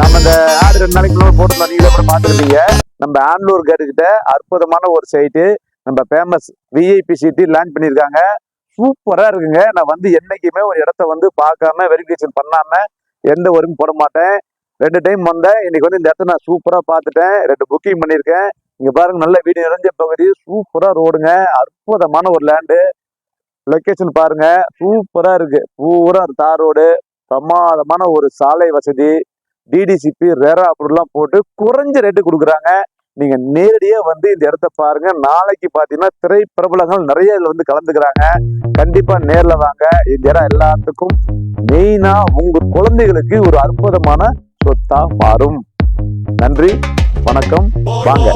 நம்ம இந்த ஆடு 2 நாளைக்கு போட்டு நீங்களே கூட பார்த்துருப்பீங்க. நம்ம ஆண்டூர் கேட்டு கிட்ட அற்புதமான ஒரு சைட்டு, நம்ம ஃபேமஸ் விஐபி சிட்டி லான்ச் பண்ணியிருக்காங்க. சூப்பரா இருக்குங்க. நான் வந்து என்னைக்குமே ஒரு இடத்த வந்து பார்க்காம வெரிஃபிகேஷன் பண்ணாம எந்த ஒர்க்கும் போட மாட்டேன். 2 டைம் வந்தேன். இன்னைக்கு வந்து இந்த இடத்த நான் சூப்பரா பார்த்துட்டேன். 2 புக்கிங் பண்ணியிருக்கேன். இங்க பாருங்க, நல்ல வீடு நிறைஞ்ச பகுதி, சூப்பரா ரோடுங்க, அற்புதமான ஒரு லேண்டு. லொக்கேஷன் பாருங்க, சூப்பரா இருக்கு. பூரா தார் ரோடு, பிரமாதமான ஒரு சாலை வசதி, டிடிசிபி ரெரா அப்படிலாம் போட்டு குறைஞ்ச ரேட்டு கொடுக்குறாங்க. நீங்க நேரடியா வந்து இந்த இடத்த பாருங்க. நாளைக்கு பாத்தீங்கன்னா திரைப்பிரபலங்கள் நிறைய இதுல வந்து கலந்துக்கிறாங்க. கண்டிப்பா நேர்ல வாங்க. இந்த இடம் எல்லாத்துக்கும் மெயினா உங்க குழந்தைகளுக்கு ஒரு அற்புதமான சொத்தா மாறும். நன்றி, வணக்கம், வாங்க.